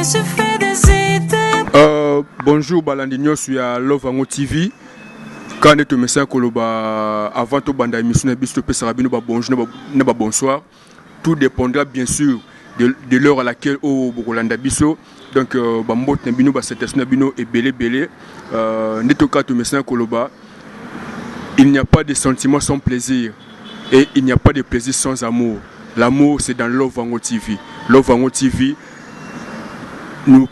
me suis fait des idées. Bonjour Balandinho sur Love Ango TV. Quand on est au message avant tout banda émission bonsoir. Tout dépendra bien sûr de l'heure à laquelle au Bolanda Bisso. Donc bambot nabino ba cette nabino et belé. Netoka to message koloba. Il n'y a pas de sentiment sans plaisir et il n'y a pas de plaisir sans amour. L'amour c'est dans Love Ango TV. Love Ango TV. Nous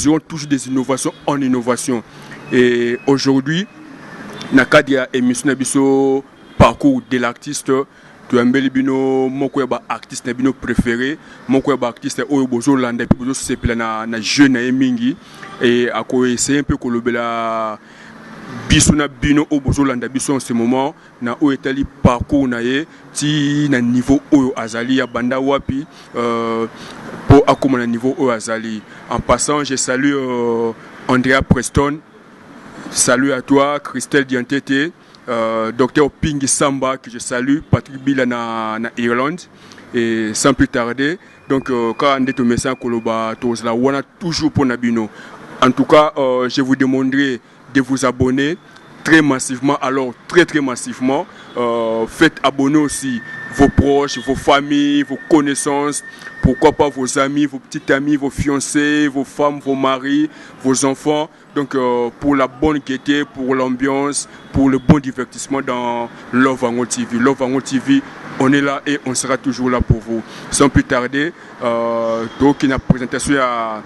irons toujours des innovations en innovation. Et aujourd'hui, Nakadia émission nabiso parcours de l'artiste. Tu as un bel bino, mon artiste nabino préféré, mon artiste oyobozo landa bozo sepela na jeune mingi et à quoi essayer un peu kolobela bisuna bino obozo landa biso en ce moment na o etali parcours na ye ti na niveau oyo azali ya banda wapi pour accompagner un niveau au Azali. En passant, je salue Andrea Preston. Salut à toi, Christelle Diantete, Dr Pingi Samba, que je salue, Patrick Bila na Irlande. Et sans plus tarder, donc quand on est au message Koloba, la wana toujours pour Nabino. En tout cas, je vous demanderai de vous abonner très massivement, alors très massivement. Faites abonner aussi vos proches, vos familles, vos connaissances, pourquoi pas vos amis, vos petites amies, vos fiancés, vos femmes, vos maris, vos enfants. Donc pour la bonne gaieté, pour l'ambiance, pour le bon divertissement dans Love Ango TV. Love Ango TV, on est là et on sera toujours là pour vous. Sans plus tarder, donc une présentation à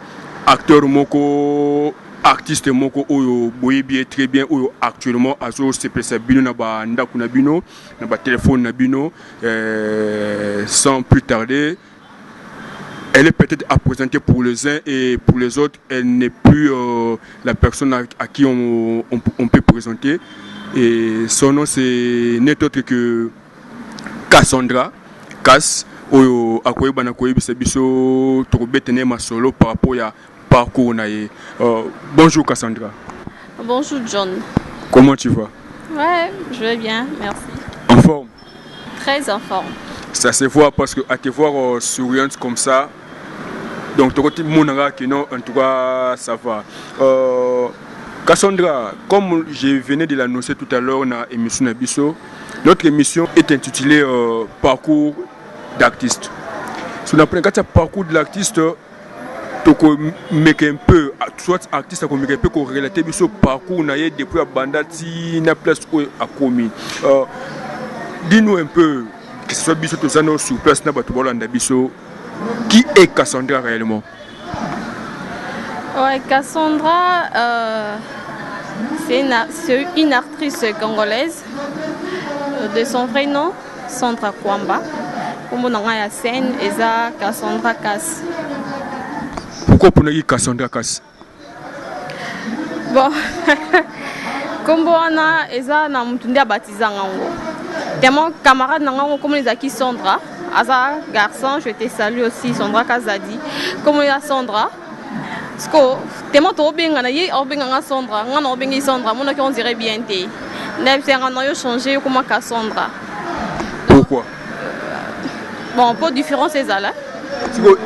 acteur Moko, artiste Moko oyo boyebi très bien oyo actuellement azo CPC bino na ba ndaku na bino na ba téléphone na bino sans plus tarder. Elle est peut-être à présenter pour les uns et pour les autres, elle n'est plus la personne à qui on peut présenter. Et son nom c'est n'est autre que Cassandra. Cass, oyo akoye bana koye biso tokobetene ma solo par rapport à parcours naye. Bonjour Cassandra. Bonjour John. Comment tu vas? Ouais, je vais bien, merci. En forme? Très en forme. Ça se voit parce que à te voir souriante comme ça, donc tu côté monara que non, en tout cas ça va. Cassandra, comme je venais de l'annoncer tout à l'heure dans l'émission Nabiso, notre émission est intitulée Parcours d'artiste. Si on apprend quand tu as parcours de l'artiste, tu mets un peu, soit artiste, tu mets un peu relater biso parcours naie depuis la bandati na place où a commis. Dis-nous un peu, que ce soit biso tosano sur place na batu bolanda biso, qui est Cassandra réellement? Ouais, Cassandra, c'est une actrice congolaise de son vrai nom, Sandra Kwamba. Comme on a la scène, eza Cassandra Cass. Pourquoi pour nous Cassandra Cass? Bon, comme on a eza na mutundia batizanga ngo. Tellement camarade nango comme les acquis Sandra, asa garçon, je te salue aussi Sandra Kazadi. Comme il y a Sandra, parce que tellement trop bien na ye obenga Sandra, ngana obengi Sandra, mon on dirait bien té. N'aime c'est ngana yo changer comme Cassandra. Pourquoi? Bon, pas de différence c'est ça là.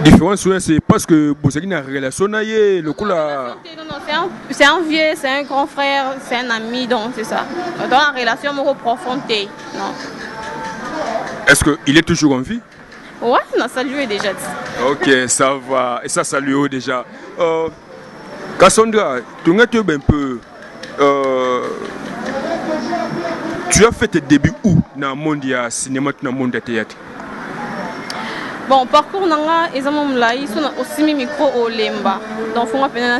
Différence c'est parce que vous avez une relation naie le coup là. Non, c'est un vieux, c'est un grand frère, c'est un ami, donc c'est ça. Dans la relation profonde, non. Est-ce qu'il est toujours en vie? Ouais, non, ça lui est déjà dit. Ok, ça va. Et ça lui est déjà. Cassandra, tu as un peu. Tu as fait tes débuts où dans le monde du cinéma, dans le monde du théâtre? Bon, parcours nanga ezamo mlai sona osimi micro au lemba. Donc faut m'appeler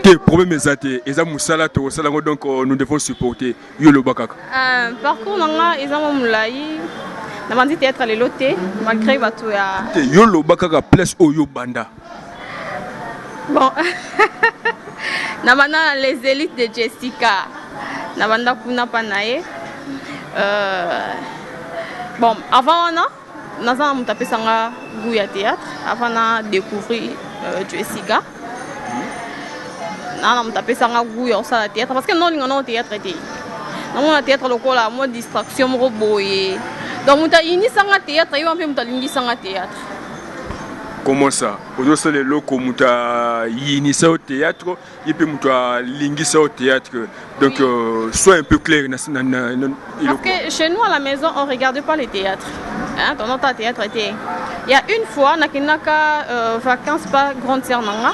tes problèmes exacts ezamo musala to sala donc nous devons supporter yo le bakaka. Parcours nanga ezamo mlai na bandi théâtre le loté malgré batu ya yo le bakaka place oyo banda. Bon. Na banda les élites de Jessica. Na banda kuna panaye. Bon, avant on a Naza mutapé sanga gouya théâtre avant de découvrir Jessica. Nana mutapé sanga gouya au sala théâtre parce que non l'ingano théâtre était. Non mon théâtre local la mode distraction mo boye. Donc muta ini sanga théâtre yo un peu muta lingi sanga théâtre. Comment ça? Aujourd'hui, les locaux muta initié au théâtre et puis muta linguiste au théâtre. Donc, sois un peu clair. Parce que chez nous à la maison, on ne regarde pas les théâtres. Hein, dans notre théâtre était. Il y a une fois, on vacances pas grande sœur nanga.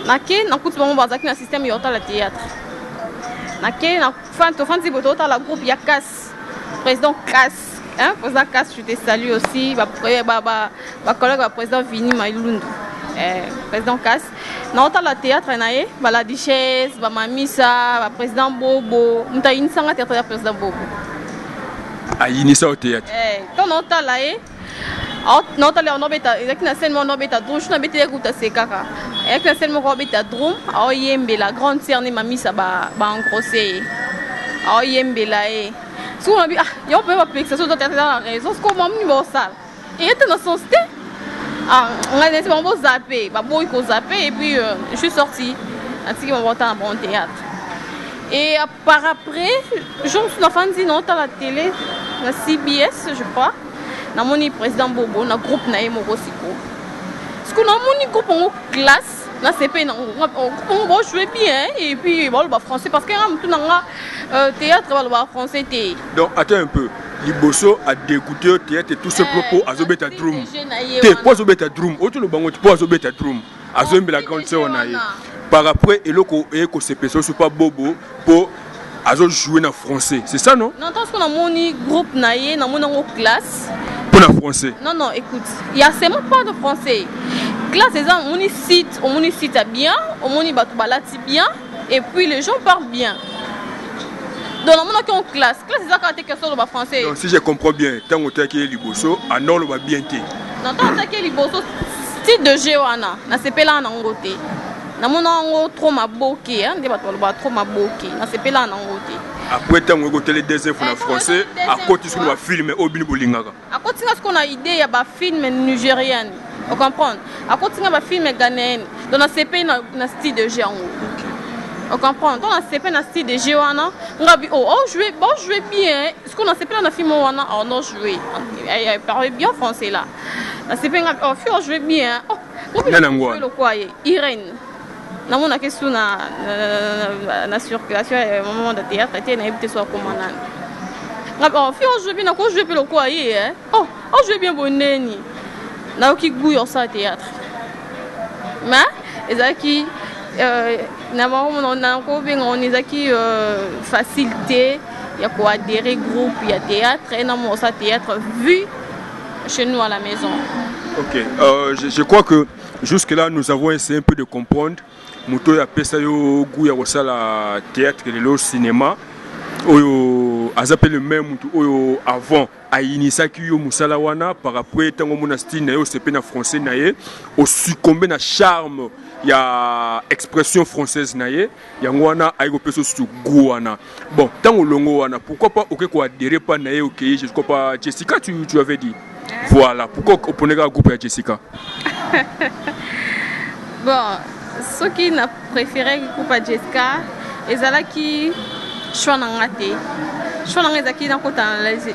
On a coupé mon bazar qui système il y a le théâtre. On a fait un groupe il y a Casse, président Casse. Hein, président Casse, je te salue aussi. Ma collègue, le président Vini Maïlundu. Président Casse. Dans le théâtre, il y a la Duchesse, la Mamisa, le président Bobo. Nous avons une sanga théâtre, le président Bobo. Ah, il y a au théâtre. Quand on est là, on est là, on la grande sœur de mamie ça va engrosser. Si on a dit, on peut pas plexer, ça doit être la raison. Ce qu'on m'a mis au salle. Et il était dans son style. On a laissé mon zapper, il zapper et puis je suis sortie. Ainsi qu'on va dans un bon théâtre. Et par après, je suis dans la télé, la CBS, je crois. Dans mon président Bobo, dans le groupe Naïm Morosiko. Parce que dans mon groupe en classe, là c'est pas on va jouer bien et puis on va français parce que tout dans théâtre va français. Donc attends un peu. Liboso a dégoûté au théâtre et tout ce propos à Zobeta Drum. T'es pas Zobeta Drum, autre le bango tu pas Zobeta Drum. À Zombe la grande sœur on a. Par après et loko et ko se peso sur pas Bobo pour azo jouer en français. C'est ça non? Non, parce qu'on a mon groupe naïe, dans mon classe. Pour le français. Non, écoute, il y a seulement pas de français. Classe, c'est ça, on y cite bien, on y balati bien, et puis les gens parlent bien. Donc, on a en classe, c'est ça quand tu es le français. Donc, si je comprends bien, tant que tu es Liboso, à Nord, on va bien te. Non, tant que tu es Liboso, style de Géoana, c'est pas là en côté. Na mon ango trop ma boké hein des bateaux trop ma boké na c'est pas là en côté. Après tant que télé des infos en français à côté ce qu'on va filmer au bini bolingaka. À côté ce qu'on a idée ya ba film nigérien. On comprend. À côté on va film ghanéen. Donc na c'est pas na style de Géo. On comprend. Donc na c'est pas na style de Géoana. On a vu jouer bien. Ce qu'on a c'est pas na film on a joué. Il parle bien français là. Na c'est pas on jouer bien. Oh, le quoi Irène. Na mon question na circulation au moment de théâtre était na éviter soit commandant. On joue bien on joue le quoi hein. Oh, on joue bien boneni. Na qui bouille ça théâtre. Mais ezaki na maman na ko bien on ezaki facilité il y a quoi adhérer groupe il y a théâtre et na mon ça théâtre vu chez nous à la maison. OK, je crois que jusque là nous avons essayé un peu de comprendre muto ya pesa yo goût ya kosala théâtre et le cinéma oyo azape le même mutu oyo avant ayinisaki yo musala wana par après tango mona style na yo sepe na français na ye o succomber na charme ya expression française na ye yango wana ayiko peso su goût wana bon tango longo wana pourquoi pas OK ko adhérer pas na ye OK je crois pas Jessica tu avais dit voilà pourquoi opponera groupe ya Jessica. Bon, ceux qui n'a préféré le groupe Jessica, ils ont qui choix n'ont raté. Choix n'ont qui dans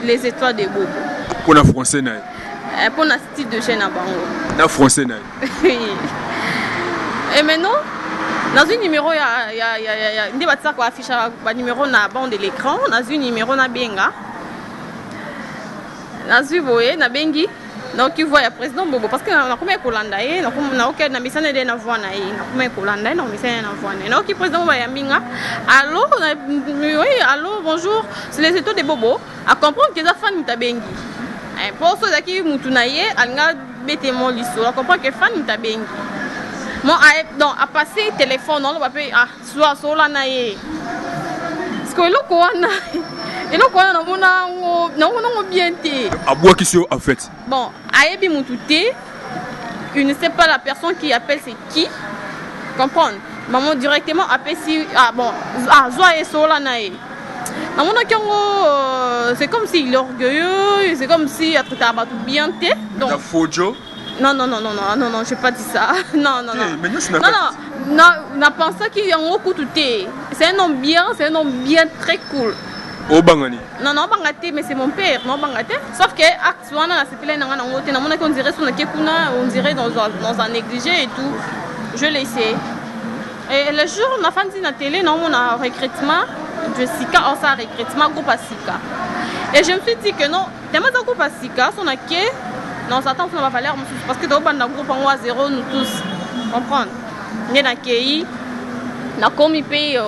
les étoiles de Bobo. Pour la français naï. Pour la style de chaîne à Bango. La français naï. Et maintenant, dans un numéro il y a une débat ça quoi affiche un numéro na bande de l'écran, dans un numéro na benga. Dans un boye na bengi. Donc il voit le président Bobo parce que na comme Kolanda na OK na misana de na voix na na comme Kolanda na misana na voix na OK président ba yaminga allô oui allô bonjour c'est les étoiles de Bobo à comprendre que za fan mutabengi pour ceux qui mutu na ye alnga betemo liso à comprendre que fan mutabengi bon donc à passer téléphone on va pas soit là na ye parce que lo ko wana et donc, on a bien été. À boire qui en fait. Bon, Ayebi Moutouté, il ne sait pas la personne qui appelle c'est qui. Comprendre. Maman directement appelle si. Ah bon, Zoa et Sola Nae. C'est comme s'il est orgueilleux, c'est comme si il a traité à bien té. Donc. La Fojo. Non, je n'ai pas dit ça. Non. On a pensé qu'il y a un coup tout. C'est un homme bien très cool. Au Bangani. Non, non, Bangaté, mais c'est mon père, non, Bangaté. Sauf que, actuellement, on dirait on dirait dans un négligé et tout. Je laissais. Et le jour, on a fait une télé, non, on a un recrutement, Jessica, on a un recrutement, groupe à Sika. Et je me suis dit que non, tellement de groupe à Sika, on a que, non, ça attend, on va valeur, parce que dans le groupe en haut à zéro, nous tous, comprendre. On a accueilli, on a commis paye.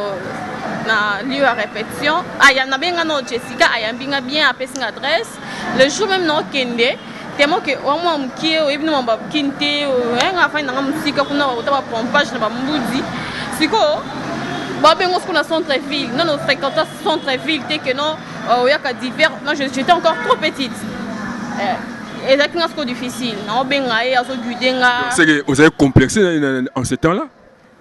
Na lieu à répétition il y en a bien un Jessica il y a bien à une adresse le jour même non kende tellement que au moins mkie ou ibino mba kinte nga fa na musika kuna utaba pompage na bambudi siko ba bengo ce qu'on a centre ville non non fréquentation centre ville t'es que non il y a qu'à divers non j'étais encore trop petite exactement ce qui est difficile non benga et aso gudenga c'est que vous avez complexé en ce temps là.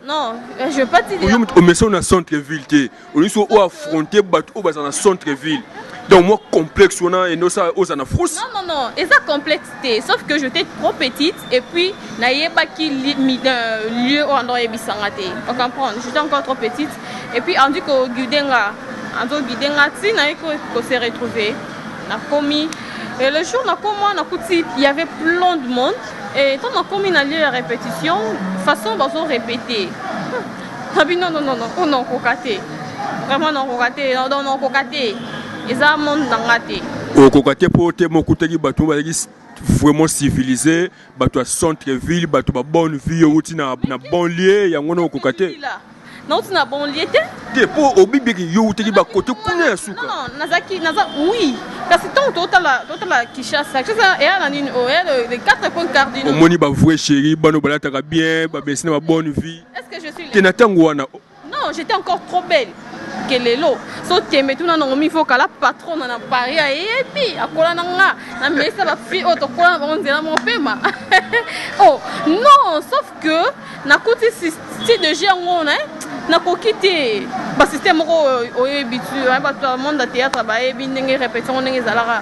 Non, je ne veux pas te dire. On a centre-ville. On est affronté dans centre-ville. Donc, moi, complexe, on a une frousse. Non, non, non. Et ça, complexité. Sauf que j'étais trop petite. Et puis, je n'avais pas qui lieu où on doit y s'arrêter. On comprend. J'étais encore trop petite. Et puis, on dit que Gudenga, on s'est retrouvé. On a commis. Et le jour, il y avait plein de monde. Et quand on a commis une lieu de répétition, façon on répéter. Non, non, non, non, on a cocaté. Vraiment, on a cocaté. On a cocaté. Et ça, on a raté. On a cocaté pour te mon côté vraiment civilisé, bateau centre-ville, bateau bonne vie, on a bon lieu, il y a un cocaté. Non, tu n'as bon lieu. T'es pour au bibi qui yo te ba côté connaît souka. Non non, nazaki oui. Parce que tant total la Kinshasa, ça et à la ligne les 4 points cardinaux. Au moni ba vrai chéri, bano balata bien, ba besina ba bonne vie. Est-ce que je suis T'es natangwana. Non, j'étais encore trop belle. Que les lots. So mais tout non mi faut que la patronne na Paris et puis à kola nanga. Na mais ça va fi auto kola on dirait mon paiement. Oh, non, sauf que na côté si de géant on na ko quitter ba système au habitué ba tout le monde de théâtre ba e bi ndenge répétition ndenge zalara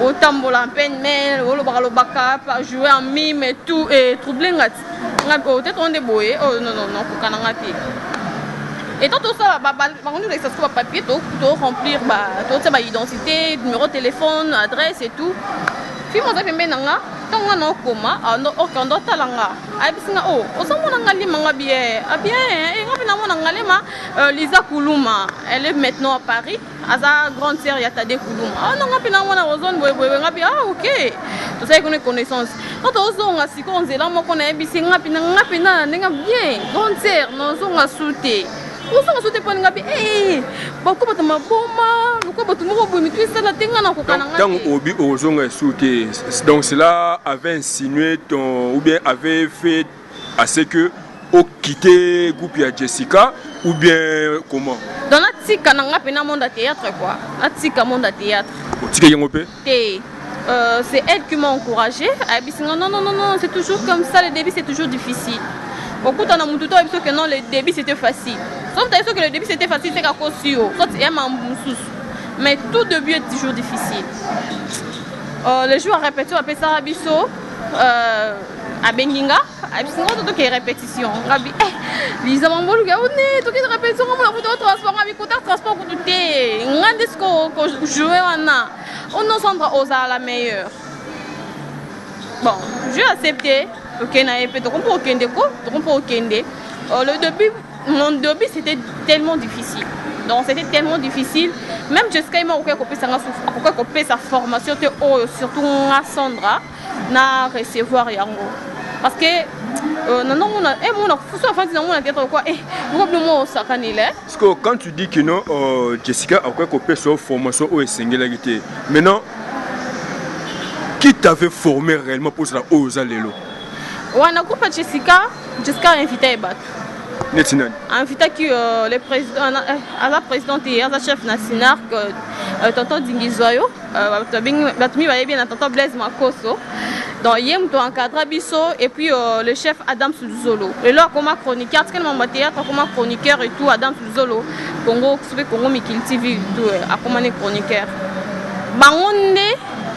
au tambola en peine mais au lo baka jouer en mime et tout et troubler ngati peut-être on déboyer oh non non non ko kananga ti et tout ça on nous laisse ça papier tout remplir ba identité numéro de téléphone adresse et tout puis moi ça fait maintenant tant on a coma on doit talanga abisinga oh osamo ngali manga bien bien et ngapi na mona ngalema Lisa Kuluma elle est maintenant à Paris à sa grande sœur Yatade Kuluma ah non ngapi na mona ozone boye ngapi ah OK tout ça qu'on est connaissance quand ozonga siko onzela moko na ebisinga ngapi na nenga bien grande sœur non zonga souté on se dépend ngapi beaucoup de ma boma beaucoup de mo bomi tu ça la tenga na ko kananga donc obi ozonga souté donc cela avait insinué ton ou bien avait fait à ce que au quitter groupe ya Jessica ou bien comment dans la tika na ngapi na monde théâtre quoi la tika monde théâtre tika yango pe c'est elle qui m'a encouragé non non non non c'est toujours comme ça le début c'est toujours difficile beaucoup dans mon tuto que non le début c'était facile sauf que le début c'était facile c'est à cause sur soit il y a mais tout début est toujours difficile les jours à répétition après ça abisso à Benginga abisso tout qui répétition rabi Lisa mambo ga one tout qui répétition on a transport avec transport tout té ngandisco ko jouer on nous centre aux la meilleure bon j'ai accepté OK na épée donc on peut okende ko donc on peut okende le début mon début c'était tellement difficile donc c'était tellement difficile même jusqu'à il m'a coupé sa formation surtout à Sandra na recevoir yango parce que non on a mon a enfin on a dit quoi probablement ça canile parce que quand tu dis que non Jessica a coupé sa formation au singularité maintenant qui t'avait formé réellement pour cela aux allélo on a groupe Jessica invité Bat Netinani invité qui le président à la présidente et à la chef national tonton Dingizoyo batumi va bien tonton Blaise Makoso donc yem to encadre biso et puis le chef Adam Sulzolo et là comme chroniqueur parce que mon théâtre comme chroniqueur et tout Adam Sulzolo Congo Mikil TV tout a comme chroniqueur bangonde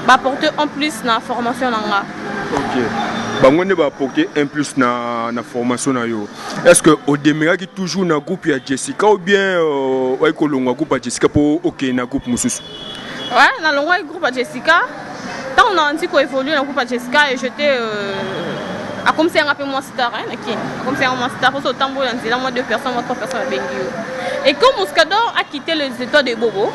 va porter en plus la formation nanga OK bango ne va apporter un plus na formation na yo. Est-ce que au demeurant qui toujours na groupe ya Jessica ou bien ouais ko longwa groupe ya Jessica pour OK na groupe mususu? Ouais, na longwa groupe ya Jessica. Tant on a dit qu'on évolue dans le groupe ya Jessica et j'étais à comme c'est un peu moins star hein comme c'est un moins star parce que autant bon là moi 2 personnes moi 3 personnes à Bengio. Et comme Muscador a quitté les étoiles de Bobo,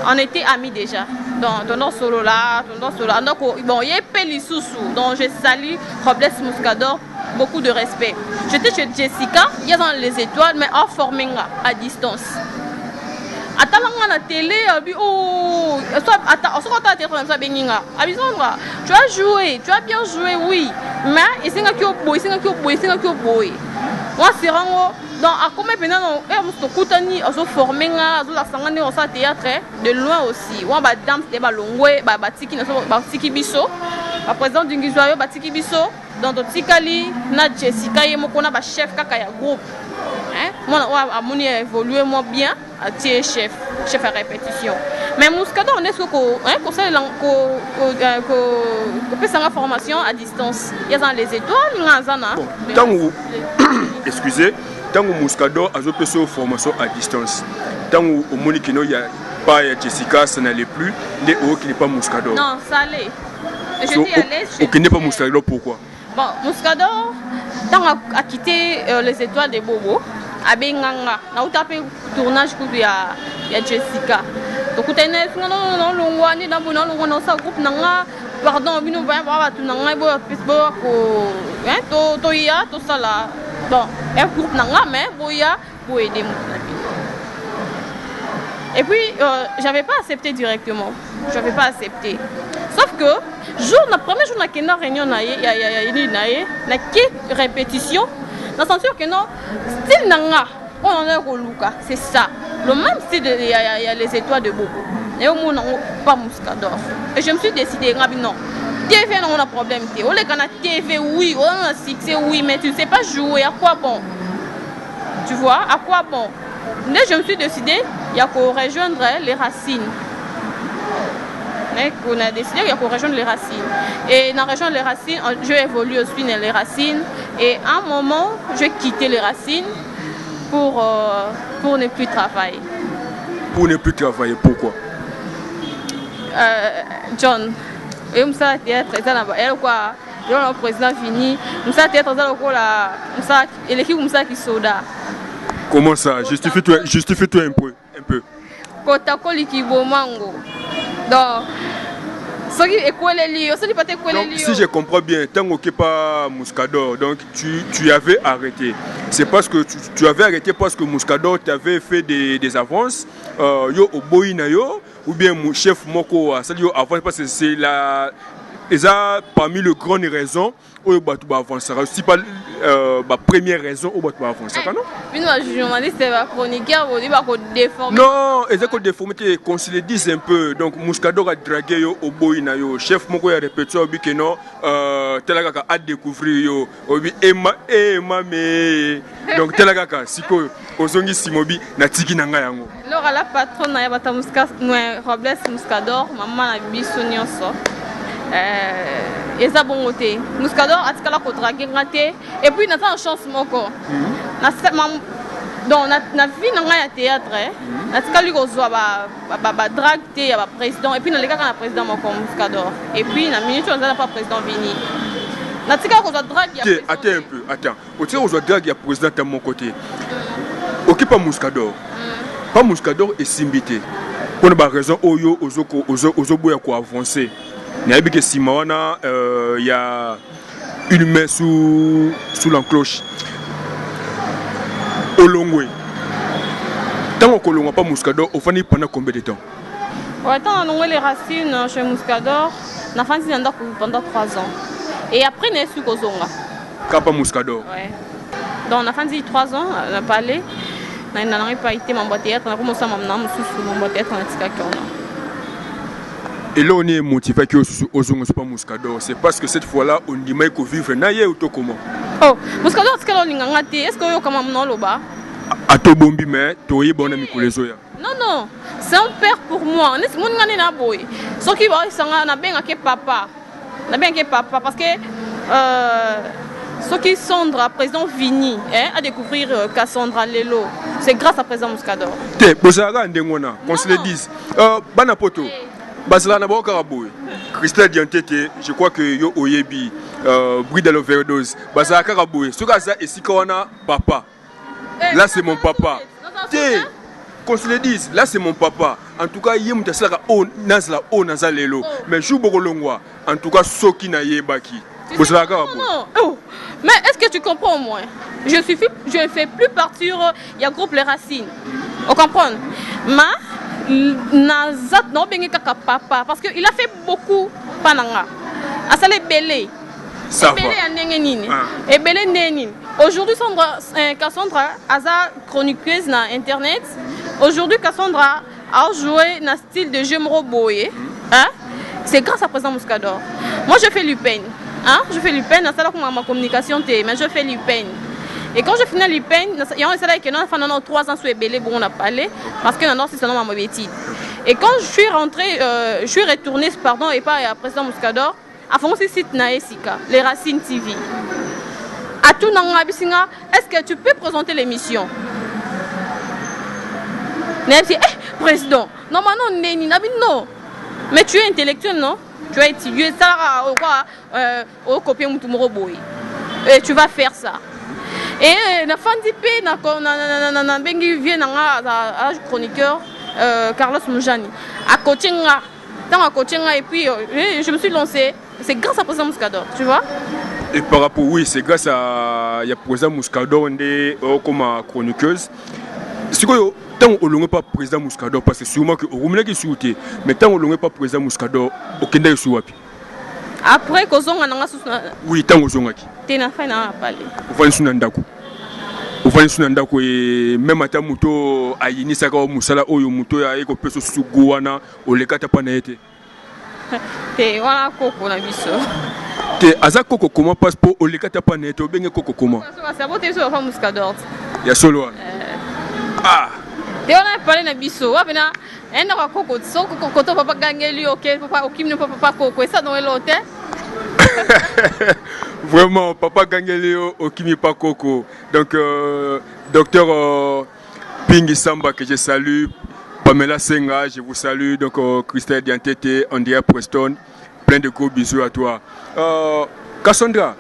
on était amis déjà. Donc, solo là, donc, bon, il y a Peli Soussou, donc je salue Robles Muscador, beaucoup de respect. J'étais chez Jessica, il y a dans les étoiles, mais en forming à distance. Attends, la télé, oh, tu as joué, tu as bien joué, oui, mais il s'est un boy. Moi, c'est vraiment. Donc, à combien de temps on a formé un théâtre de loin aussi. On a danse de balongwe, batiki biso, la présidente du Gizoyo, batiki biso, dans le Tikali, na Jessica et mon chef kakaya groupe. Moi, on a évolué moins bien, à chef à répétition. Mais Muscador, on est ce qu'on peut faire la formation à distance. Il y a dans les étoiles, excusez. Tant que Muscador a fait une formation à distance, tant que Monikino y a pas Jessica, ça n'allait plus, mais qui n'est pas Muscador. Non, ça allait. J'étais allée. Qui n'est pas Muscador, pourquoi? Bon, Muscador, tant a quitté les étoiles de Bobo, à Benganga, on a tapé tournage il y a Jessica. Donc, on a dit non, ça groupe nanga, pardon, nous va tout nanga, tout ça là. Bon, un groupe nanga, mais boya pour aider mon. Et puis, j'avais pas accepté directement. J'avais pas accepté. Sauf que, la première jour, il y a une réunion, il y a répétition. Dans le sens que non, style nanga, on en a Roluka, c'est ça. Le même style, il y a les étoiles de Bobo. Et au moins, pas Muscador. Et je me suis décidé, non. TV, on a un problème. On a TV, oui, on a succès, oui, mais tu ne sais pas jouer. À quoi bon? Tu vois, à quoi bon? Mais je me suis décidé, il y a qu'on rejoindre les racines. On a décidé qu'il y a qu'on rejoindre les racines. Et dans la région les racines, je évolue aussi dans les racines. Et à un moment, je quittais les racines pour ne plus travailler. Pour ne plus travailler, pourquoi? John. Et nous sommes théâtre, le président fini, nous sommes théâtre, et l'équipe qui soda. Comment ça? Justifie-toi un peu. Donc, si je comprends bien, tant que pas Muscador, donc tu avais arrêté. C'est parce que tu avais arrêté parce que Muscador t'avait fait des avances, yo au boina yo, ou bien mon chef Moko, ça dit avance parce que c'est la. Et ça, parmi les grandes raisons, où tu vas avancer. C'est pas la première raison où tu vas avancer. Non? Une journaliste, c'est la chroniqueur, il va déformer. Non, et ça que déformité, qu'on se le dise un peu. Donc, Muscador a dragué au boina yo. Chef Moko a répété au que non, Telagaka a découvert yo. Obi Emma, mais. Donc, Telagaka, si ko, Ozongi Simobi, na tiki nanga yango. Alors, la patronne, il y a Robles Muscador, maman a biso nyonso. Et ça bon côté Muscador a tika la draguer raté et puis on a une chance moko donc na vie na ya théâtre na tika lui kozwa ba drague té ya ba président et puis na les gars na président moko Muscador et puis na minute on a pas président vini na tika kozwa drague ya attends au tika kozwa drague ya président à mon côté OK pas Muscador pas Muscador et Simbité pour une raison oyo ozo boya ko avancer. Il y a une main sous l'encloche. Au Longwe. Tant qu'on ne pas Muscador, on fait pendant combien de temps? Tant qu'on a les racines chez Muscador, on a fait pendant 3 ans. Et après, on a su Kozonga. Kapa Muscador. Ouais. Donc on a fait 3 ans, on a parlé. On n'a pas été membre de théâtre, on a commencé à m'amener membre de théâtre, on a dit qu'on a. Et là, on est motivé que Ozongo soit pas Muscador. C'est parce que cette fois-là, on dit qu'il faut vivre naïe ou tout comment. Oh, Muscador, est-ce que vous avez comme un nom là-bas? À tout bombi, mais tu es bon ami pour les oya. Non, c'est un père pour moi. On est mon gagne na boy. Ce qui va, c'est un bien que papa. Na bien que papa parce que ce qui Sandra, président Vini, à découvrir Cassandra Lelo, c'est grâce à président Muscador. Te, bosara ndengona, qu'on se le dise. Banapoto, basala na boka raboué. Christelle Diantete, je crois que yo oyebi, bruit de l'overdose. Basala karaboué. Ce cas ça, et si wana papa. Là c'est mon papa. Te, qu'on se le dise, là c'est mon papa. En tout cas, yé mouta sala o nazla o nazalelo. Mais jou bokolongwa, en tout cas, soki na yebaki. Bosala karaboué. Non. Mais est-ce que tu comprends au moins? Je ne fais plus partie du groupe Les Racines. On comprend? Nazat non bengi kaka papa parce qu'il a fait beaucoup pananga. Asale belé. Ça belé anengenini. Et belé nenini. Aujourd'hui Cassandra aza chroniqueuse na internet. Aujourd'hui Cassandra a joué dans style de jeu Mroboye. Hein? C'est grâce à président Muscador. Moi je fais l'UPEN. Hein? Je fais l'UPEN, ma communication, mais je fais l'UPEN. Et quand je finis l'UPEN, il y a un salaire qui a 3 ans sur Belé, bon, on a parlé, parce que non, c'est seulement ma bêtise. Et quand je suis rentrée, je suis retournée, pardon, et pas à président Muscador, à fond ce site Naesika, Les Racines TV. À tout Nanga Bissinga, est-ce que tu peux présenter l'émission? Président, non, non, mais tu es intellectuel, non? Tu as étudié ça au copier Moutoumoroboy. Et tu vas faire ça. Et la fin d'IP, na bengi vient à chroniqueur Carlos Moujani. À Kochenga. Dans Kochenga et puis je me suis lancé. C'est grâce à président Muscador, tu vois? Et par rapport, oui, c'est grâce à président Muscador comme chroniqueuse. C'est quoi? Tant qu'on n'a pas président Muscador, parce que sûrement que Roumena qui souhaite, mais tant qu'on n'a pas président Muscador, aucun n'est souhaité. Après, qu'on a oui, tant qu'on a tu n'as pas parlé. Vous voyez Sunandako. Vous voyez Sunandako et même à ta moto, à Yinisaka ou Moussala ou Yomuto, à Eko Peso Suguana, ou les Katapanaete. Te voilà Coco na biso. Te Aza Coco comment passe pour ou les Katapanaete ou bien Coco comment? C'est bon, tu es sur la Muscador. Il y a solo. Ah! Te on a parlé na biso. Wa bena enda kwa Coco, so Coco to papa gangeli OK, papa okimne papa Coco, et ça dans l'hôtel. Vraiment, papa Gangelio Okimi Pakoko. Donc, docteur Pingi Samba que je salue, Pamela Senga, je vous salue. Donc, Christelle Diantete, Andrea Preston, plein de gros bisous à toi. Cassandra,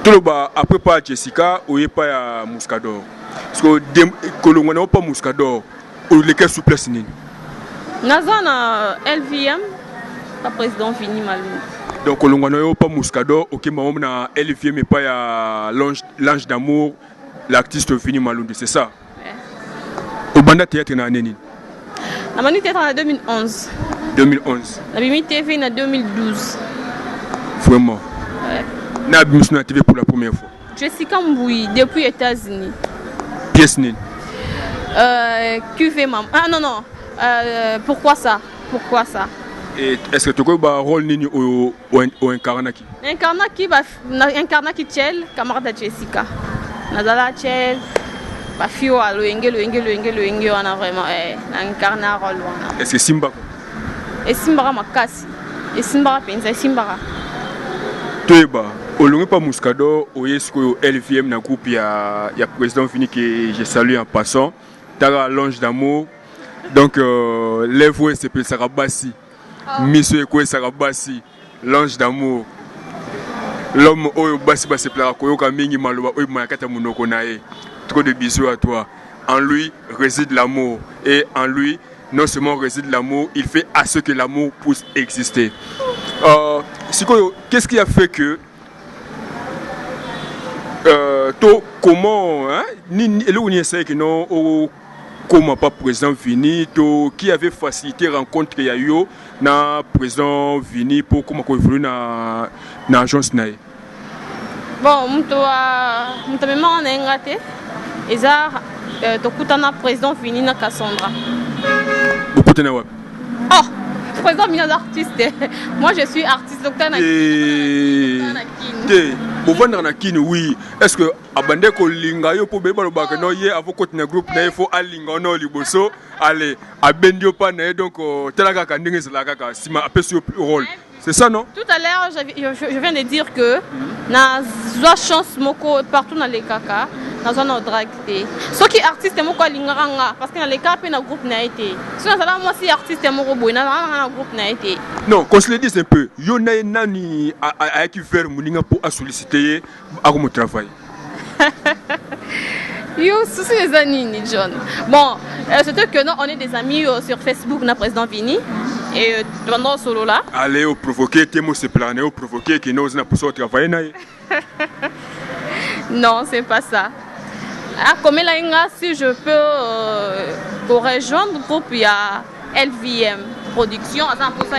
tout le bas, après pas Jessica, ou n'est pas à Muscador. Parce que l'on n'a pas Muscador, ou lesquels souplesse n'est. Nazana LVM, pas président Vini Malou. Donc, on n'a pas Muscador, ok, mais on a LVM mais pas à l'ange d'amour, l'artiste Vini Malou, c'est ça? Au Banda Théâtre, on a année. La Manu Théâtre en 2011. 2011. La Bimi TV en 2012. Vraiment. Na Bimi sur la TV pour la première fois. Jessica Mboui, depuis les États-Unis. Pièce née. QV Mam. Ah non, non. Pourquoi ça? Pourquoi ça? Est-ce que tu as un rôle au Incarnaki? Incarnaki Tchel, camarade de Jessica. Nazala Tchel, Bafio, le Enge, on a vraiment incarné un rôle. Est-ce que Simba? Et Simba Makasi. Et Simba Penza, Simba. Toeba, au long pas Muscador, au LVM, dans groupe, il y a président Fini que je salue en passant. Tara l'ange d'amour. Donc, les voix s'appellent Sarabassi. Monsieur Ekwe Sarabassi, l'ange d'amour. L'homme au Bassi Bassi Plara Koyoka Mingi Malouba, Oy Mayakata Munoko Nae. Trop de bisous à toi. En lui réside l'amour. Et en lui, non seulement réside l'amour, il fait à ce que l'amour puisse exister. Qu'est-ce qui a fait que comment comment pas président Vini qui avait facilité rencontre ya yo na président Vini pour comment évoluer na agence nae. Bon muto mema na ngate eza tokutana président Vini na Cassandra. Bokutana wapi? Oh, président Vini artiste. Moi je suis artiste docteur na Bovanda na kini oui. Est-ce que abande ko linga yo po beba lo ba no ye avocat na groupe na ifo alinga no liboso allez abendio pa na donc telaka ka ndingi sala kaka sima apeso rôle C'est ça, non? Tout à l'heure, je viens de dire que na zwa chance moko partout dans les caca, dans un drag té. Ceux qui artistes moko linganga parce que dans les cas na groupe na été. Si on moi si artiste moko boy na groupe na été. Non, qu'on se le dise un peu. Yo na nani a qui faire moninga pour solliciter à mon travail. Yo, souci les amis, John. Bon, c'est que nous, on est des amis sur Facebook, na président Vini. Et pendant solo là. Allez, au provoquer, t'es se planer, au provoquer, qui n'ose pas travailler. Non, c'est pas ça. Ah, comme là, si je peux rejoindre le groupe, il y a LVM Production. Pour ça,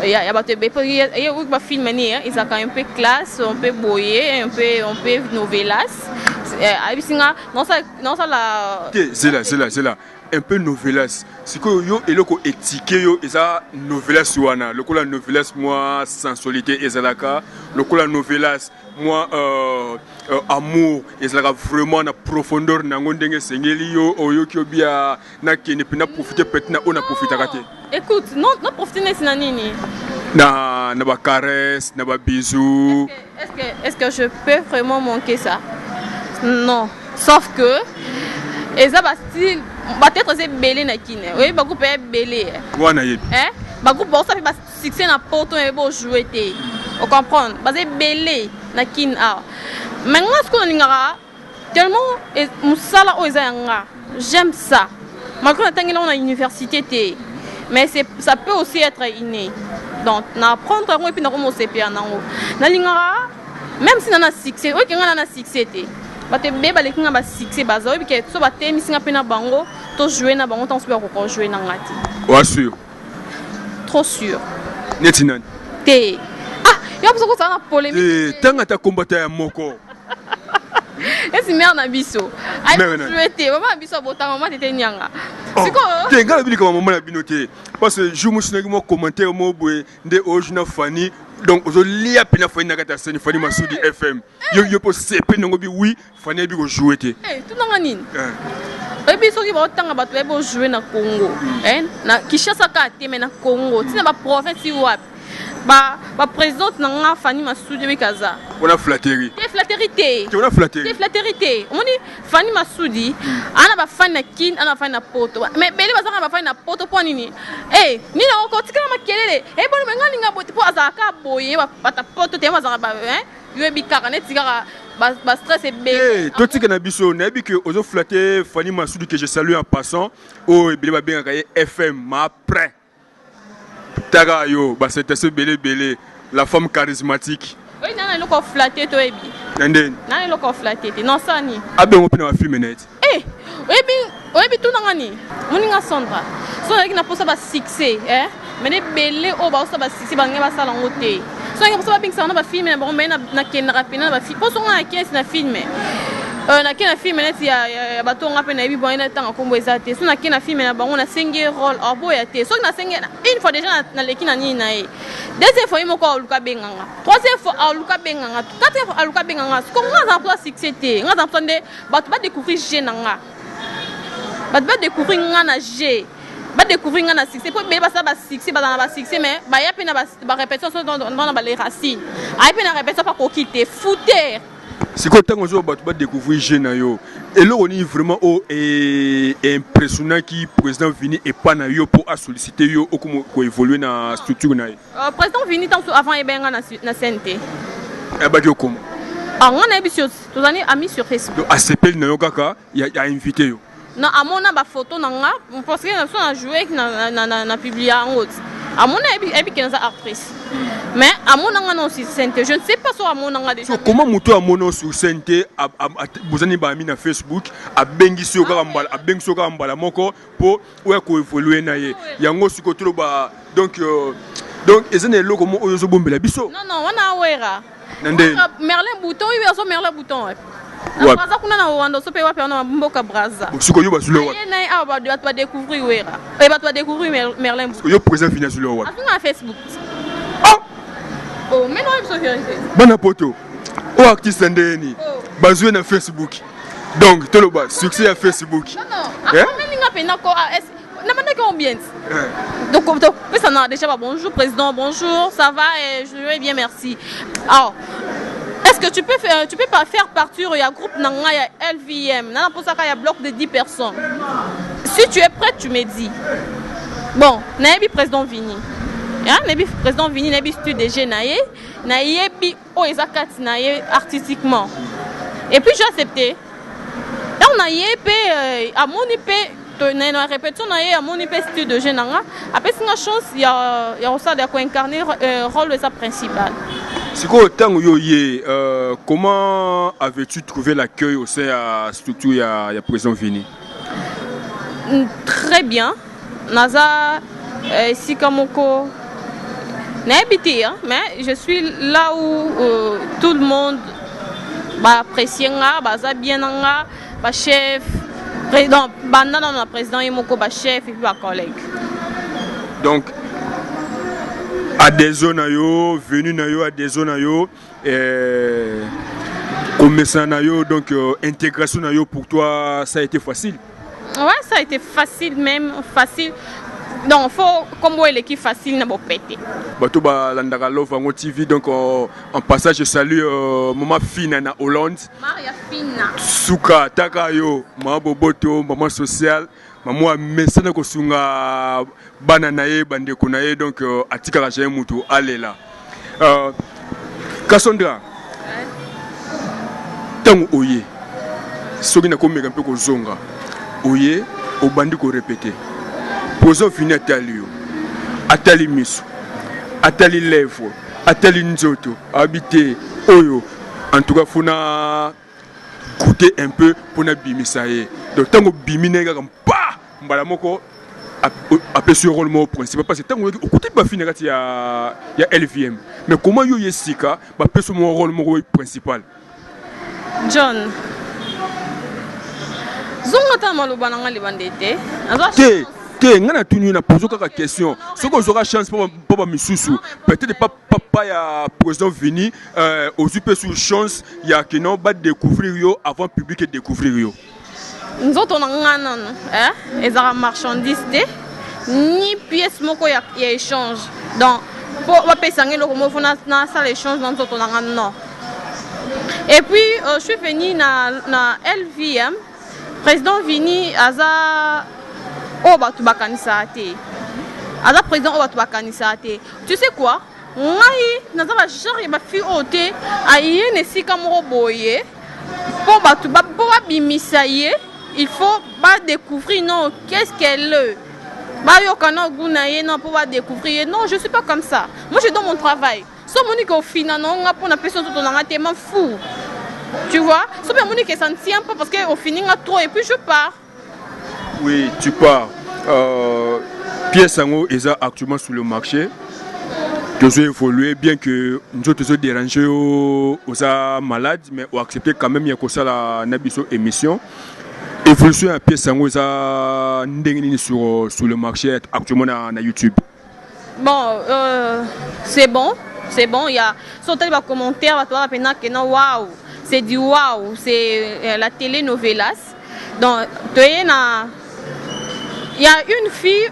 il y a des films, ils ont quand même un peu classe, un peu boyer, un peu novelas. Non, ça la. C'est là. Un peu novelas. C'est que yo et loko étiqué yo eza novelas wana. Loko la novelas moi sensualité ezalaka. Loko la novelas moi amour ezalaka vraiment na profondeur na ngondenge sengeli yo oyo ki obia na kene pena profiter peut na on a profiter raté. Écoute, non profiter na nini. Na ba caresse, na ba bisous. Est-ce que je peux vraiment manquer ça? Non, sauf que eza ba style peut-être c'est belé na kine. Oui, ba groupe est belé. Wana yebi. Hein? Ba groupe ça fait ba succès na porto et bo jouer té. On comprend. Ba c'est belé na kine a. Maintenant ce qu'on ngara tellement musala o eza nga. J'aime ça. Malgré que on a université té. Mais ça peut aussi être inné. Donc na apprendre et puis na commencer bien nango. Na lingara même si on a succès, oui qu'on a succès té. Bate beba les kinga ba succès baza obi ke so bate misinga pena bango to jouer na bango tant super ko jouer na ngati. Ouais sûr. Trop sûr. Netinan. Té. Ah, ya besoin ko ça na polémique. Tanga ta combattre ya moko. Esi mère na biso. Ai jouer té, maman biso bota maman tete nyanga. Siko. Té ngala bili ko maman na binoté. Parce que je me suis mo commentaire mo boy de original Fanny. Donc aujourd'hui à peine Fanny na kata seni Fanny Masudi FM. Yo po sepe ngo bi oui Fanny bi ko jouer té. Eh, tout na nini? Et puis soki ba tanga bato ebo jouer na Congo. Na Kinshasa ka té mais na Congo. Tina ba prophète si wapi. Ba présidente na nga Fanny Masudi bi kaza. On a flatterie. Té flatterie té. On a flatterie. Té flatterie té. On dit Fanny Masudi ana ba fan na kin ana fan na poto. Mais beli bazanga ba fan na poto po nini? Eh, ni na ko tikala makelele. Eh bon menga ninga bote po azaka boye ba ta poto té bazanga ba yo bi kaka net tikara ba stress et beli. Eh, toi tika na biso na bi que ozo flatter Fanny Masudi que je salue en passant. Oh, beli ba bien kaye FM ma après. Taga yo, bah c'était ce belé, la femme charismatique. Oui, nana le ko flatter to ebi. Nanden. Nana le ko flatter te. Non ça ni. Abe on peut na film net. Eh, oui tout nanga ni. Moninga Sandra. So na ki na posa ba succès, mais les belé o ba so ba succès ba ngeba sala ngote. So na posa ba ping sa na ba film na ba na ken rapina ba film. Poso na ken na film. Na kena film net ya bato nga pe na bi bon ina tanga kombo ezate so na kena film na bango na sengi rôle abo ya te so na sengi une fois déjà na lekina ni na e deuxième fois imoko aluka benganga troisième fois aluka benganga quatrième fois aluka benganga ko nga za place succès te nga za plande bato ba découvrir je nanga bato ba découvrir nga na je ba découvrir nga na succès pour be ba ça ba succès ba na ba succès mais ba ya pe na ba répétition dans ba les racines ai pe na répétition pas ko quitter fouter. C'est quand on va découvrir jeune yo et là on est vraiment impressionnant qui président Vini et pas na yo pour solliciter yo comme ko évoluer na structure na président Vini tant avant e benga na CNT e ba comment on a ambitieux tous années amis sur Facebook ACP na yo kaka ya invité yo non amona ba photo na nga parce que na so na jouer na publier en haut amona ebi kenza actrice mais amona nga non sur CNT je ne sais pas sur amona nga déjà comment muto amona sur CNT bozani ba mi na Facebook a bengi so kaka mbala moko pour ouais ko évoluer na ye yango siko tolo ba donc ezene loko mo oyo bombela biso non wana wera nande Merlin Bouton oui so Merlin Bouton Braza kuna na Rwanda so pe wapi na mboka Braza siko yo basule wa na ba ba découvrir wera et ba découvrir Merlin Bouton yo présent final sur le wa na Facebook oh mais non il faut faire bana poto o artiste ndeni bazwe na Facebook donc tolo ba succès à Facebook non mais ninga pe na ko combien? Donc, ça n'a déjà pas bonjour, président, bonjour, ça va, et je vais bien, merci. Alors, est-ce que tu peux pas faire partir, il y a groupe Nanga, il y a LVM, il y a bloc de 10 personnes. Si tu es prêt, tu me dis. Bon, Naïbi président Vini. Naïbi président Vini, Naïbi studio de Naïe, Naïbi Oezakat Naïe artistiquement. Et puis j'ai accepté. Donc Naïe à mon IP, na répétition Naïe à mon IP studio de Genanga. Après c'est une chance, il y a aussi d'incarner rôle de sa principal. Siko tango yoye, comment avais-tu trouvé l'accueil au sein de la structure il y a président Vini? Très bien. Naza Sikamoko n'a habité, mais je suis là où tout le monde apprécie, bien chef, président, président Yemoko, chef et puis collègue. Donc, à des zones, venu à des zones, commerçant, donc intégration pour toi, ça a été facile? Ouais, ça a été facile, même facile. Donc, il faut comme l'équipe facile, n'a pas pété. Bato ba landaka love en TV, donc en passage je salue maman Fina na Hollande. Maria Fina. Suka Takayo, maman Boboto, maman sociale, maman mesana ko sunga bananaye bande konaye donc atika ka jeye mutu alela. Cassandra. Tango oye. Soki na ko meka mpe ko zonga. Oye, au bandi ko répéter. Posons fini à Talio, à Tali Miso, à Tali Lèvres, à Tali Nzoto, habiter Oyo. En tout cas, il faut goûter un peu pour nous bimisaye. Donc, tant que bimine comme pas, mbalamoko appelle sur le rôle principal parce que tant que au côté de Bafine il y a LVM. Mais comment yo yesika, appelle sur mon rôle principal. John. Zongata maloba nanga libandete. Ngana tunu na poser quelques questions. Ce qu'on aura chance pour misusu. Peut-être pas ya président Vini aux UP sous chance il y a que non pas découvrir yo avant public et découvrir yo. Nous autres on a non ezara marchandise ni pièce moko ya échange. Donc pour passer ngelo comme faut na ça l'échange dans autres on a non. Et puis je suis venu na LVM président Vini aza tu sais quoi? Il faut découvrir non qu'est-ce qu'elle est. Non, pour découvrir. Non, je ne suis pas comme ça. Moi, je donne mon travail. Si on final, on a personne tout on fou. Tu vois? Si on ça ne tient pas parce qu'au final, trop et puis je pars. Oui, tu pars. Pierre Sango est actuellement sur le marché. Tu as évolué, bien que nous te dérangé aux malades, mais on a accepté quand même qu'il y a une émission. Évolution à Pierre Sango est sur le marché actuellement dans YouTube. Bon, c'est bon. C'est bon. Il y a sauté les commentaires, waouh, c'est du waouh, c'est la télé-novelas. Donc, il y a une fille,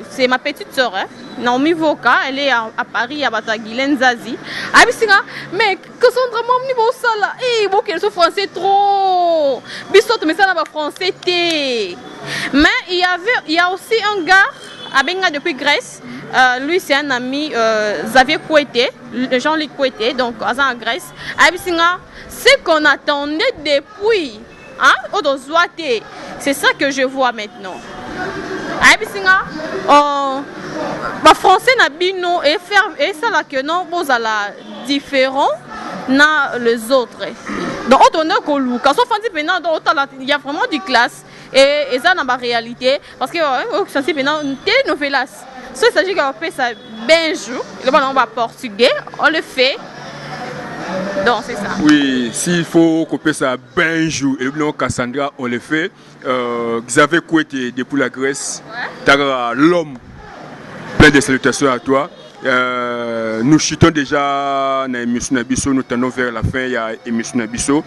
c'est ma petite soeur, Naomi Voka, elle est à Paris, à Bataguilen Zazi. Mais Cassandra, mon niveau ça là, bon qu'elle soit français trop. Bisous, mais ça n'a pas français. Mais il y a aussi un gars, à Benga depuis Grèce. Lui c'est un ami, Xavier Kouete, Jean-Luc Kouete, donc en Grèce. Ce qu'on attendait depuis. C'est ça que je vois maintenant. Français n'a bino et ça là que non vous allez différent na les autres. Donc on a que quand on fait maintenant il y a vraiment du classe et ça dans la réalité parce que ça c'est maintenant une télénovelas. Ça s'agit qu'on fait ça bien jour, le bon on va portugais, on le fait. Donc c'est ça. Oui, s'il faut couper ça ben jour et le Cassandra on le fait. Xavier Kouete depuis la Grèce, l'homme, plein de salutations à toi. Nous chutons déjà dans l'émission Nabiso, nous tendons vers la fin, il y a l'émission Nabiso.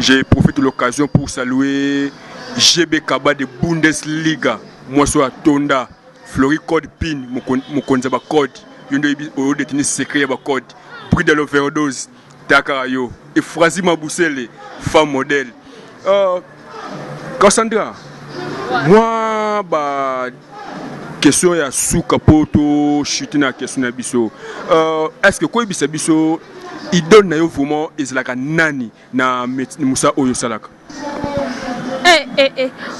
J'ai profité de l'occasion pour saluer GB Kaba de Bundesliga. moi so Tonda Flori code pin mokonza ba code yondo o détenir secret ba code prix de l'overdose Takarayo et Frazi Mabusele femme modèle Cassandra moi ba question ya suka poto chitina question na biso est-ce que quoi bisa biso idole na yo vraiment ezalaka nani na Musa oyo salaka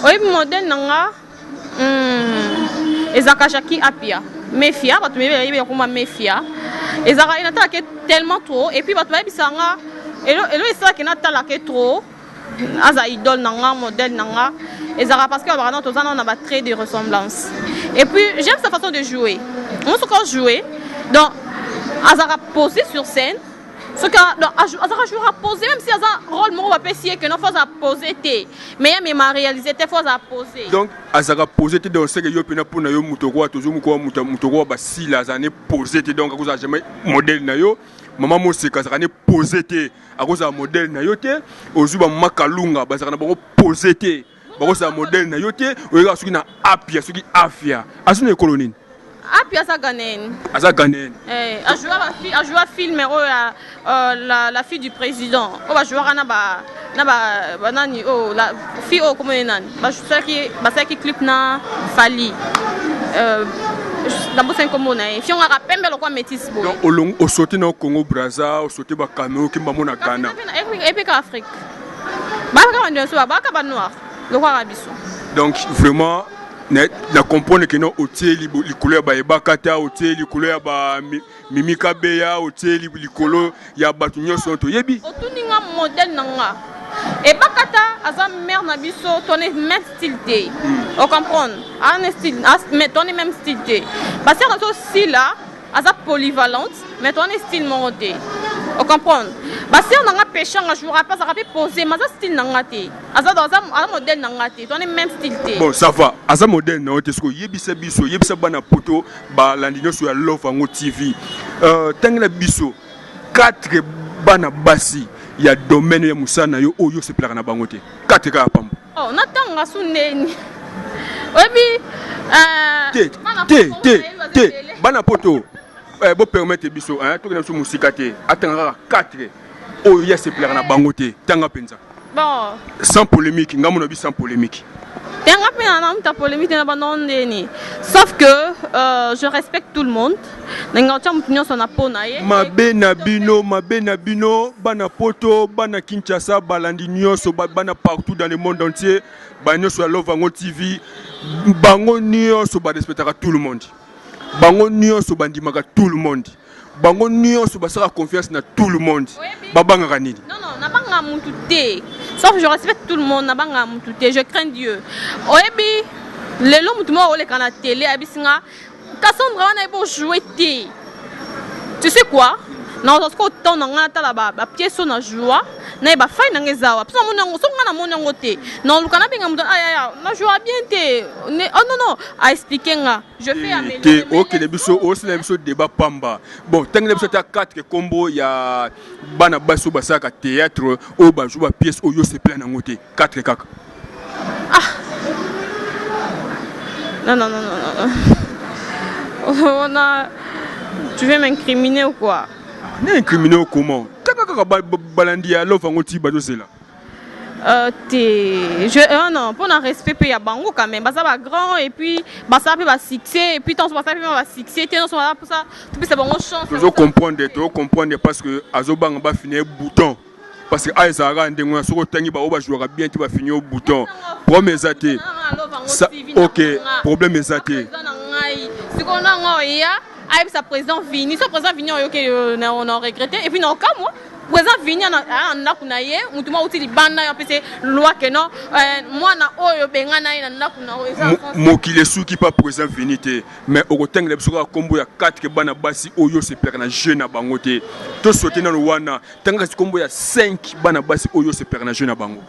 oyi modèle nanga ezaka Jackie Apia Mefia batu mebe kuma Mefia ezaka inatala ke tellement trop et puis batu ba bisanga elo ça que natala ke trop aza idole nanga modèle nanga ezaka parce que vraiment tozana on a ba trait de ressemblance et puis j'aime sa façon de jouer on se quand jouer donc azaka posé sur scène ce que azaka jouera posé même si aza rôle mo va pesier que non faut à poser té mais même ma réaliser té faut à poser donc azaka poser té donc c'est que yo pena pour na yo mutoko toujours mutoko ba si la zane poser té donc akoza jamais modèle na yo maman mo se kazaka ne poser té akoza modèle na yo té ozuba makalunga bazaka na bango poser té bakoza modèle na yo té oyo suki na apia suki afia asune kolonine Apia sa Ghanéenne. Asa Ghanéenne. A joué à film la fille du président. On va jouer à nani la fille comment est nani. Ça qui clip na Fali. Dans bosse comme on a. Si on a rappelé mais le quoi métis beau. Donc au sauter dans Congo Brazza, au sauter ba Cameroun, qui mbamo na Ghana. Et puis Afrique. Ba ka on so ba ka ba noir. Le quoi rabiso. Donc vraiment na comprendre que non hôtel li couleur ba ebakata hôtel li couleur ba mimika beya hôtel li kolo ya batu nyonso to yebi otuninga modèle nanga ebakata aza mère na biso tonne même style té on comprendre un style mais tonne même style té parce que dans aussi là aza polyvalente mais tonne style monté on comprendre parce que on a pêché un jour pas ça va poser mais ça style nanga té aza modèle nanga té tonne même style té bon ça va aza modèle na ote sko yebisa biso yebisa bana poto ba landino sur Love Ango TV tangela biso 4 bana basi ya domaine ya musana yo oyo se plaka na bango te 4 ka pamba oh natanga suneni obi te bana poto bo permettre biso hein to kena so musika te atanga 4 oyo ya se plaka na bango te tanga penza bon sans polémique ngamo no bi sans polémique sauf que je respecte tout le monde. Mabe na bino, bana poto, bana Kinshasa, balandi nyonso, bana partout dans le monde entier, bana sur Love Ango TV, bango nyonso ba respectera tout le monde. Bango nyonso bandimaka tout le monde. Bango nyonso ba sera confiance na tout le monde. Babanga kanini. Non, nabanga mututé. Sauf je respecte tout le monde, nabanga mututé, je crains Dieu. Oyebi, lelo mutuma ole kana télé abisinga, Cassandra wana ebo jouer té. Tu sais quoi? Non, parce que autant na ta là-bas, pièce na joie, na ba fay na ngezawa. Parce que mon so ngana mon ngoté. Non, lu kana binga mutu aya, na joie bien té. Oh non, à expliquer nga. Je fais améliorer. OK, les biso aussi les biso débat pamba. Bon, tant les biso ta 4 combo ya bana baso basaka théâtre o ba jouer pièce oyo c'est plein na ngoté. 4 kaka. Ah. Non. On a... Tu veux m'incriminer ou quoi? Incriminer comment? Kaka balandi ya Love Ango TV bazo c'est là. Non, pour un respect pour ya bango quand même. Ça va grand et puis ça va succès et puis tant ça va succès, t'es non ça pour ça, tu peux c'est bon chance. Tu comprendre parce que azobanga ba finir bouton. Parce que Aizara ndengo soko tangi ba oba jouera bien tu vas finir au bouton. Problème ezate. OK, problème ezate. Ce qu'on a ya aïe sa président vini, sa président vini on a regretté et puis non comme moi président vini na kunaye mutuma utili banda ya pese loi que non moi na oyo benga na na kuna mokile suki pas président vini te mais au teng le soka kombo ya 4 bana basi oyo se perdre na jeune na bango te to sauter na wana tanga kombo ya 5 bana basi oyo se perdre na jeune na bango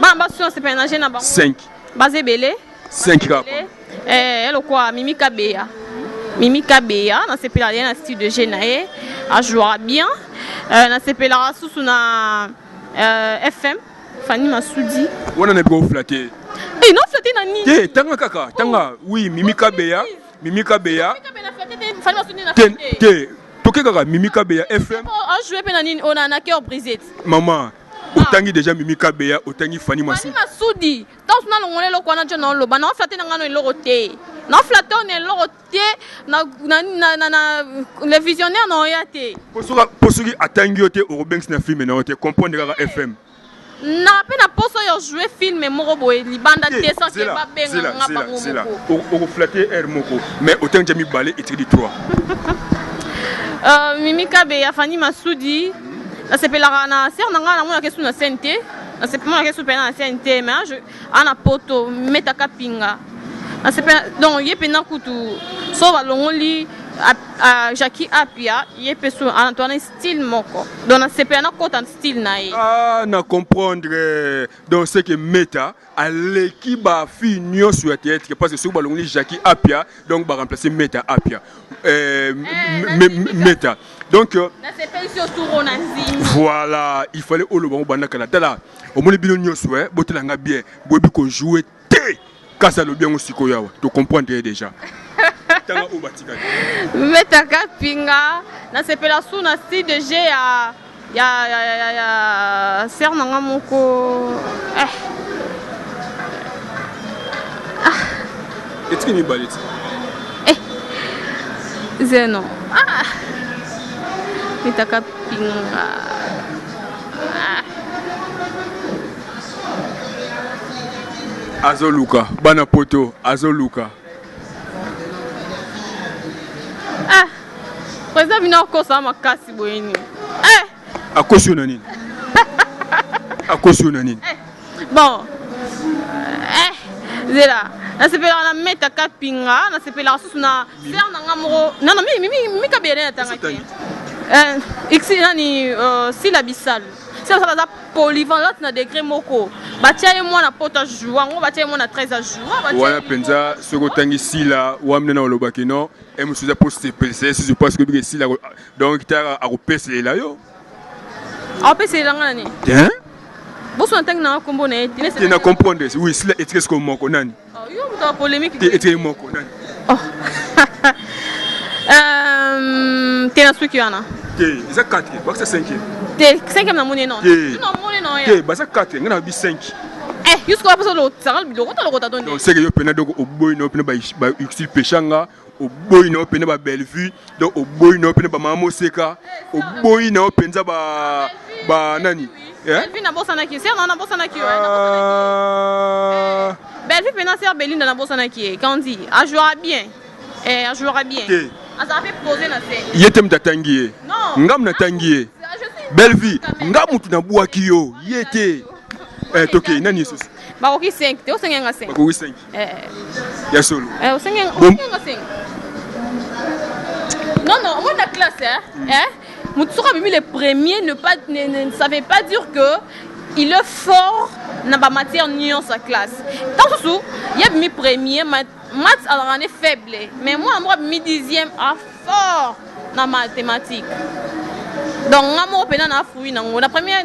bana basi se perdre na jeune na bango 5 basé belé 5 ka elle quoi Mimika Beya dans ces pays là style de Genaé a joué bien dans ces pays là sous na FM Fanny Masoudi on a bien flatté Eh, non, flatté na nini? Te, tanga kaka, tanga. Oui, Mimika Beya. Mimika Beya. Te, toke kaka, Mimika Beya FM. On joué pe na nini? On a un cœur brisé. Maman, autangi déjà Mimika Beya, autangi Fanny Massoudi. Fanny Massoudi. Tant que nous avons le Kwana John Loba, non flatté na ngano loroté. Non flatté on est loroté. Na les visionnaires n'ont rien été. Pour ceux qui attendent au Robenx na film na te comprendre kaka FM. Na pe na poso yo jouer film moko boye libanda te sans que ba benga ngaba ngoko. C'est là. Au flatter air moko, mais autant Jami Balé et Tridi 3. Mimika Beya Fanny Massoudi. Na sepela na ser nanga na mona kesu na CNT. Na sepela kesu pe na CNT mais je ana poto metaka pinga. Na sepela donc ye pe na kutu so balongoli Jackie Apia, il peut se Antoine style moko. Donc c'est pas un côté style naï. Ah, na comprendre. Donc c'est que Meta à l'équipe a fini sur la tête parce que sur ballon Jackie Apia donc va remplacer Meta Apia. Meta. Donc voilà, il fallait au lobo banda Canada là. Au moins bino nyoswe, botelanga bien, bobi ko jouer té. Kasa lo bien aussi koyawa. Tu comprends déjà. Metaka pinga na sepela sous na style de G ya ser nanga moko Est-ce que ni balit zeno metaka pinga Azoluka bana poto Azoluka. Président vient kosa makasi boyeni. Akosu na nini? Akosu na nini? Bon. Zela. Na sepela na metaka pinga, na sepela susuna ser nanga moko. Non non mi kabele na tanga ki. Ixi nani syllabisal. C'est ça la polyvalente na degré moko. Batia ye mwana pota jouer, ngo batia ye mwana 13 à jouer. Voilà penza soko tangi sila wamne na olobaki no. Et me souza pour CPC si je pense que bien sila donc ta a repéser là yo. A repéser là ngani? Hein? Boso na tangi na kombo na eti. Tu na comprendre oui sila etres comme moko nani? Oh yo muta polémique. Etres moko nani? Oh. Tena suki wana. Te, ça 4, ba ça 5. Te 5e na moni non. Non moni non ya. Te, ba ça 4, ngana bi 5. Jusqu'à présent le saral biloko to lokota donné. Donc c'est que yo pena donc au boy no pena ba exil pechanga, au boy no pena ba belle vue, donc au boy no pena ba mamo seka, au boy no penza ba nani. Belle vue na bossa na ki, c'est na bossa na ki. Belle vue pena ser Belinda na bossa na ki. Quand on dit, a jouera bien. A jouera bien. Ça fait poser na scène. Yetem tatangié. Non. Ngam na tangié. Belle vie. Ngam mutu na buaki yo. Yete. Toké nani yesus. Ba oki 5, te o 5 nga 5. Ba oki 5. Ya solo. O 5 nga 5. Non, moi la classe Mutu soka bimi le premier ne savait pas dire que il est fort dans la matière nuance sa classe. Tant que il y a mis premier maths alors on est faible, mais moi mi 10e à fort dans mathématiques. Donc moi pena na fruit nango la première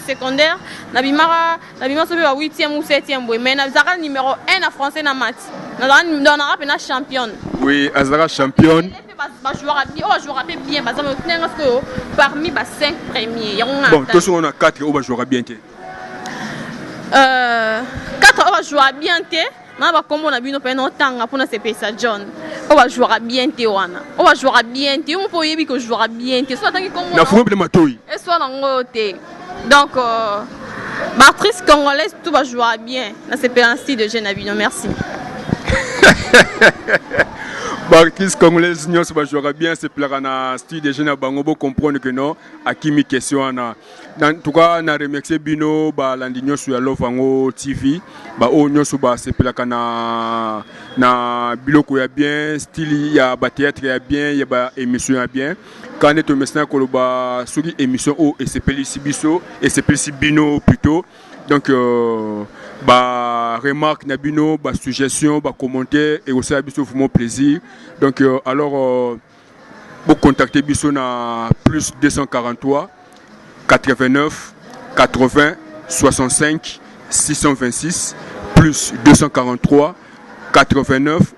secondaire na bimara sobe wa 8e ou 7e boy mais na zara numéro 1 en français na maths. Na na pena championne. Oui, Azara championne. Ba jouera bien parce que parmi les 5 premiers. Bon, tous on a 4 on va jouer bien. 4 on va jouer bien na ba kombo na bino pe no tanga pona sepesa John. On va jouer bien wana. On va jouer bien on peut yebi ko jouera bien soit tangi kombo. Na fumo matoi. Et soit nango te. Donc actrice congolaise tout va jouer bien. Na sepela style de jeune bino. Merci. Actrice congolaise nyonso ba jouera bien c'est plaira na style de jeune bango bo comprendre que non akimi question na en tout cas na remercier bino ba landi nyonso ya Love Ango TV ba o nyonso ba c'est plaira na biloko ya bien style ya ba théâtre ya bien ya ba émission ya bien quand est maintenant ko ba soki émission o et c'est pelici biso et c'est pelici bino plutôt donc bah remarque nabino bah suggestion bah commentaire et aussi à biso mon plaisir donc alors vous contacter biso na plus 243 89 80 65 626 plus 243 89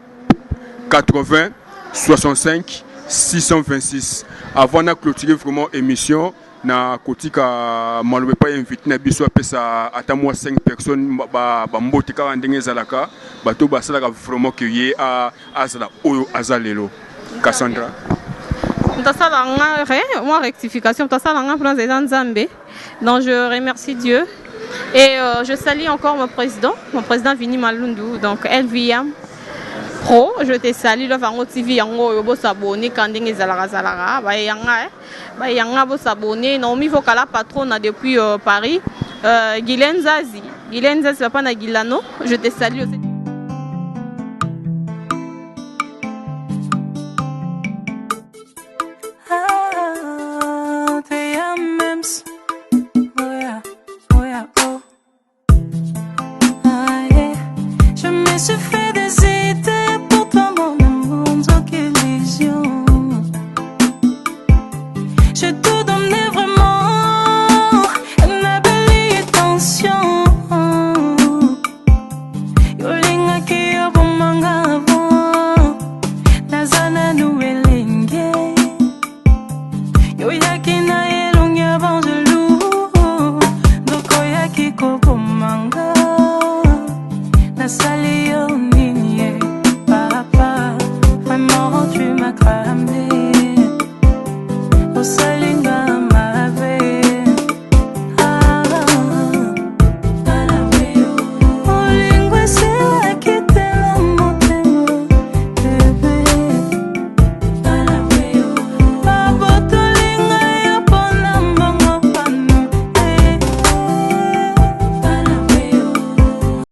80 65 626. Avant de clôturer vraiment l'émission, na kotika malobe pas invité na biso apesa ata moi 5 personnes ba mbote ka ndenge zalaka bato basala vraiment que yé a azala oyo azalelo. Cassandra. Moi rectification, président Nzambe. Donc je remercie Dieu et je salue encore mon président Vini Malundu, donc LVM Pro. Je te salue le Vango TV yango yobo s'abonner quand ndenge zalaga ba yanga bo s'abonner. Naomi Vokala patronne depuis Paris. Guylaine Zazi papa na Gilano. Je te salue aussi. Je fais des idées pour toi, mon amour, sans illusion. Je te donnais vraiment une belle attention. Yolinga ki yobomanga avant, nazana nuelenge. Yoyaki na elongi avant de loup, dokoyaki kobomanga. Nasali papa, vraiment tu m'as cramé.